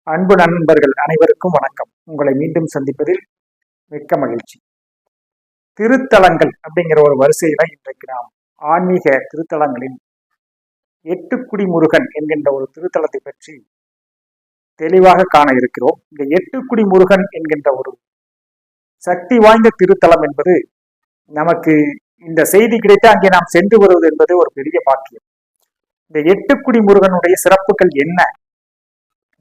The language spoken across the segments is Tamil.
அன்பு நண்பர்கள் அனைவருக்கும் வணக்கம். உங்களை மீண்டும் சந்திப்பதில் மிக்க மகிழ்ச்சி. திருத்தலங்கள் அப்படிங்கிற ஒரு வரிசையில இன்றைக்கு நாம் ஆன்மீக திருத்தலங்களில் எட்டுக்குடி முருகன் என்கின்ற ஒரு திருத்தலத்தை பற்றி தெளிவாக காண இருக்கிறோம். இந்த எட்டுக்குடி முருகன் என்கின்ற ஒரு சக்தி வாய்ந்த திருத்தலம் என்பது நமக்கு இந்த செய்தி கிடைத்து அங்கே நாம் சென்று வருவது என்பது ஒரு பெரிய பாக்கியம். இந்த எட்டுக்குடி முருகனுடைய சிறப்புகள் என்ன?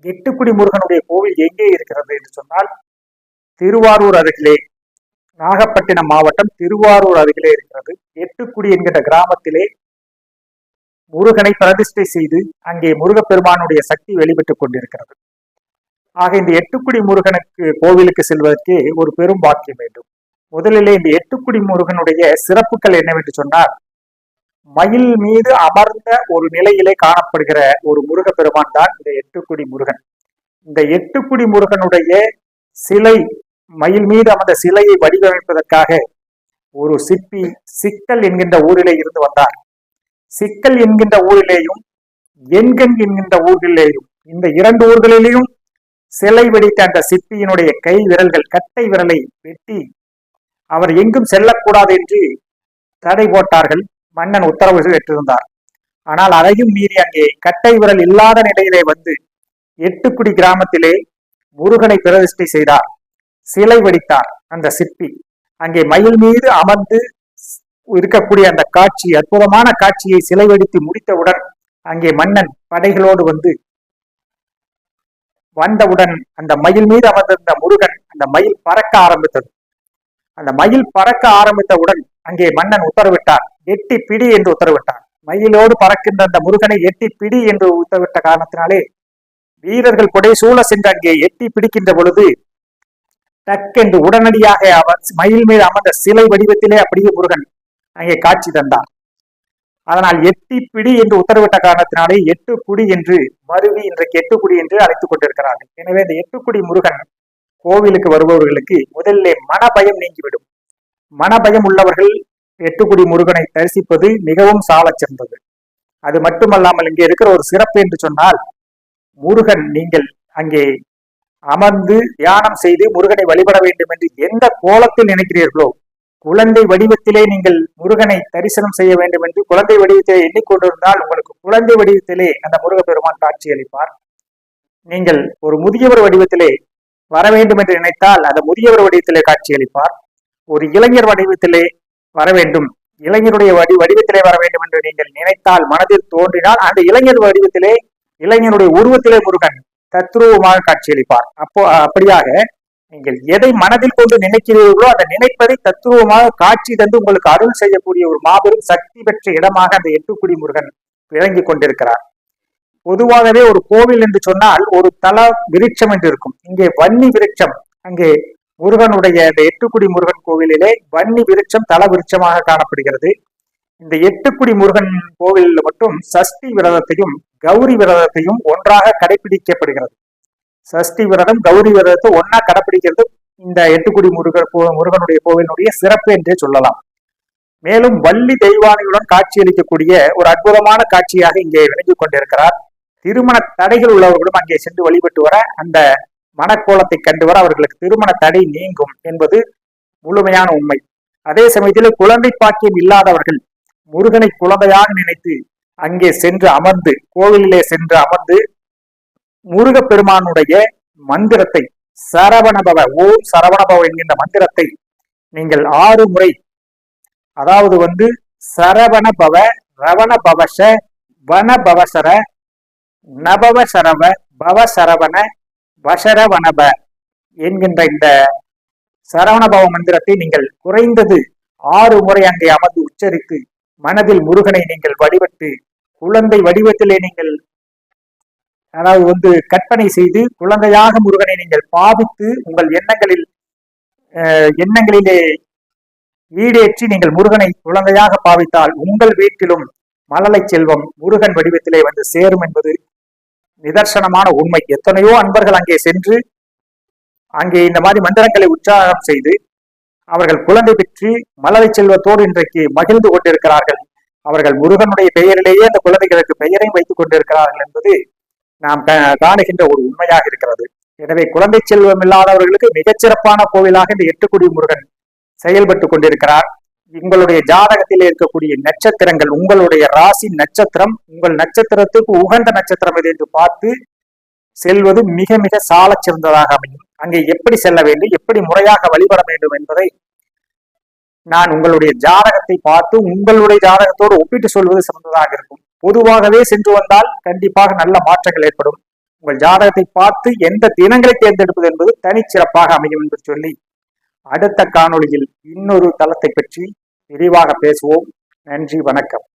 எட்டுக்குடி முருகனுடைய கோவில் எங்கே இருக்கிறது என்று சொன்னால், திருவாரூர் அருகிலே, நாகப்பட்டினம் மாவட்டம் திருவாரூர் அருகிலே இருக்கிறது. எட்டுக்குடி என்கின்ற கிராமத்திலே முருகனை பிரதிஷ்டை செய்து அங்கே முருகப்பெருமானுடைய சக்தி வெளிப்பட்டுக் கொண்டிருக்கிறது. ஆக இந்த எட்டுக்குடி முருகனுக்கு கோவிலுக்கு செல்வதற்கு ஒரு பெரும் பாக்கியம் வேண்டும். முதலிலே இந்த எட்டுக்குடி முருகனுடைய சிறப்புகள் என்னவென்று சொன்னால், மயில் மீது அமர்ந்த ஒரு நிலையிலே காணப்படுகிற ஒரு முருகப்பெருமான் தான் இந்த எட்டுக்குடி முருகன். இந்த எட்டுக்குடி முருகனுடைய சிலை, மயில் மீது அமர்ந்த சிலையை வடிவமைப்பதற்காக ஒரு சிற்பி சிக்கல் என்கின்ற ஊரிலே இருந்து வந்தார். சிக்கல் என்கின்ற ஊரிலேயும் எண்கண் என்கின்ற ஊர்களிலேயும், இந்த இரண்டு ஊர்களிலேயும் சிலை வெடித்த அந்த சிற்பியினுடைய கை விரல்கள், கட்டை விரலை வெட்டி அவர் எங்கும் செல்லக்கூடாது என்று தடை போட்டார்கள். மன்னன் உத்தரவு பெற்றிருந்தார். ஆனால் அதையும் மீறி அங்கே கட்டை விரல் இல்லாத நிலையிலே வந்து எட்டுக்குடி கிராமத்திலே முருகனை பிரதிஷ்டை செய்தார், சிலை வடித்தார். அந்த சிற்பி அங்கே மயில் மீது அமர்ந்து இருக்கக்கூடிய அந்த காட்சி, அற்புதமான காட்சியை சிலை வடித்து முடித்தவுடன் அங்கே மன்னன் படைகளோடு வந்தவுடன் அந்த மயில் மீது அமர்ந்திருந்த முருகன், அந்த மயில் பறக்க ஆரம்பித்தது. அந்த மயில் பறக்க ஆரம்பித்தவுடன் அங்கே மன்னன் உத்தரவிட்டார், எட்டி பிடி என்று உத்தரவிட்டார். மயிலோடு பறக்கின்ற அந்த முருகனை எட்டி பிடி என்று உத்தரவிட்ட காரணத்தினாலே வீரர்கள் கொடை சூழ சென்று அங்கே எட்டி பிடிக்கின்ற பொழுது டக்கென்று உடனடியாக அவர் மயில் மீது அமர்ந்த சிலை வடிவத்திலே அப்படியே முருகன் அங்கே காட்சி தந்தார். அதனால் எட்டி பிடி என்று உத்தரவிட்ட காரணத்தினாலே எட்டுக்குடி என்று மருவி இன்றைக்கு எட்டுக்குடி என்று அழைத்துக் கொண்டிருக்கிறார்கள். எனவே இந்த எட்டுக்குடி முருகன் கோவிலுக்கு வருபவர்களுக்கு முதலிலே மனபயம் நீங்கிவிடும். மனபயம் உள்ளவர்கள் எட்டுக்குடி முருகனை தரிசிப்பது மிகவும் சாலச் சிறந்தது. அது மட்டுமல்லாமல் இங்கே இருக்கிற ஒரு சிறப்பு என்று சொன்னால், முருகன் நீங்கள் அங்கே அமர்ந்து தியானம் செய்து முருகனை வழிபட வேண்டும் என்று எந்த கோலத்தில் நினைக்கிறீர்களோ, குழந்தை வடிவத்திலே நீங்கள் முருகனை தரிசனம் செய்ய வேண்டும் என்று குழந்தை வடிவத்திலே எண்ணிக்கொண்டிருந்தால் உங்களுக்கு குழந்தை வடிவத்திலே அந்த முருகப்பெருமான் காட்சி அளிப்பார். நீங்கள் ஒரு முதியவர் வடிவத்திலே வர வேண்டும் என்று நினைத்தால் அந்த முதியவர் வடிவத்திலே காட்சி அளிப்பார். ஒரு இளைஞர் வடிவத்திலே வர வேண்டும், இளைஞருடைய வடிவத்திலே வர வேண்டும் என்று நீங்கள் நினைத்தால், மனதில் தோன்றினால் அந்த இளைஞர் வடிவத்திலே, இளைஞருடைய உருவத்திலே முருகன் தத்ரூபமாக காட்சியளிப்பார். அப்படியாக நீங்கள் எதை மனதில் கொண்டு நினைக்கிறீர்களோ அந்த நினைப்பதை தத்ரூபமாக காட்சி தந்து உங்களுக்கு அருள் செய்யக்கூடிய ஒரு மாபெரும் சக்தி பெற்ற இடமாக அந்த எட்டுக்குடி முருகன் விளங்கி கொண்டிருக்கிறார். பொதுவாகவே ஒரு கோவில் என்று சொன்னால் ஒரு தல விருட்சம் என்று இருக்கும். இங்கே வன்னி விருட்சம், அங்கே முருகனுடைய இந்த எட்டுக்குடி முருகன் கோவிலிலே வன்னி விருட்சம் தல விருட்சமாக காணப்படுகிறது. இந்த எட்டுக்குடி முருகன் கோவிலில் மட்டும் சஷ்டி விரதத்தையும் கௌரி விரதத்தையும் ஒன்றாக கடைபிடிக்கப்படுகிறது. சஷ்டி விரதம் கௌரி விரதத்தை ஒன்னா கடைபிடிக்கிறது இந்த எட்டுக்குடி முருகனுடைய கோவிலுடைய சிறப்பு என்றே சொல்லலாம். மேலும் வள்ளி தெய்வானையுடன் காட்சியளிக்கக்கூடிய ஒரு அற்புதமான காட்சியாக இங்கே விளங்கிக் கொண்டிருக்கிறார். திருமண தடைகள் உள்ளவர்களும் அங்கே சென்று வழிபட்டு வர, அந்த மனக்கோலத்தை கண்டு வர அவர்களுக்கு திருமண தடை நீங்கும் என்பது முழுமையான உண்மை. அதே சமயத்தில் குழந்தை பாக்கியம் இல்லாதவர்கள் முருகனை குழந்தையாக நினைத்து அங்கே சென்று அமர்ந்து, கோவிலிலே சென்று அமர்ந்து முருகப்பெருமானுடைய மந்திரத்தை சரவணபவ, ஓம் சரவணபவ என்கின்ற மந்திரத்தை நீங்கள் 6 முறை, அதாவது சரவணபவ, ரவணபவச, வனபவசர, நபவசரவ, பவசரவண, வசரவணப என்கின்ற இந்த சரவணபவ மந்திரத்தை நீங்கள் குறைந்தது 6 முறை அங்கே அமர்ந்து உச்சரித்து மனதில் முருகனை நீங்கள் வழிபட்டு குழந்தை வடிவத்திலே நீங்கள், அதாவது கற்பனை செய்து குழந்தையாக முருகனை நீங்கள் பாவித்து உங்கள் எண்ணங்களிலே ஈடேற்றி நீங்கள் முருகனை குழந்தையாக பாவித்தால் உங்கள் வீட்டிலும் மழலை செல்வம் முருகன் வடிவத்திலே வந்து சேரும் என்பது நிதர்சனமான உண்மை. எத்தனையோ அன்பர்கள் அங்கே சென்று அங்கே இந்த மாதிரி மந்திரங்களை உற்சாகம் செய்து அவர்கள் குழந்தை பெற்று மழலை செல்வத்தோடு இன்றைக்கு மகிழ்ந்து கொண்டிருக்கிறார்கள். அவர்கள் முருகனுடைய பெயரிலேயே அந்த குழந்தைகளுக்கு பெயரையும் வைத்துக் கொண்டிருக்கிறார்கள் என்பது நாம் காணுகின்ற ஒரு உண்மையாக இருக்கிறது. எனவே குழந்தை செல்வம் இல்லாதவர்களுக்கு மிகச்சிறப்பான கோவிலாக இந்த எட்டுக்குடி முருகன் செயல்பட்டு கொண்டிருக்கிறார். உங்களுடைய ஜாதகத்தில் இருக்கக்கூடிய நட்சத்திரங்கள், உங்களுடைய ராசி நட்சத்திரம், உங்கள் நட்சத்திரத்துக்கு உகந்த நட்சத்திரம் எது என்று பார்த்து செல்வது மிக மிக சால சிறந்ததாக அமையும். அங்கே எப்படி செல்ல வேண்டும், எப்படி முறையாக வழிபட வேண்டும் என்பதை நான் உங்களுடைய ஜாதகத்தை பார்த்து உங்களுடைய ஜாதகத்தோடு ஒப்பிட்டு சொல்வது சிறந்ததாக இருக்கும். பொதுவாகவே சென்று வந்தால் கண்டிப்பாக நல்ல மாற்றங்கள் ஏற்படும். உங்கள் ஜாதகத்தை பார்த்து எந்த தினங்களை தேர்ந்தெடுப்பது என்பது தனிச்சிறப்பாக அமையும் என்று சொல்லி அடுத்த காணொளியில் இன்னொரு தளத்தை பற்றி விரிவாக பேசுவோம். நன்றி, வணக்கம்.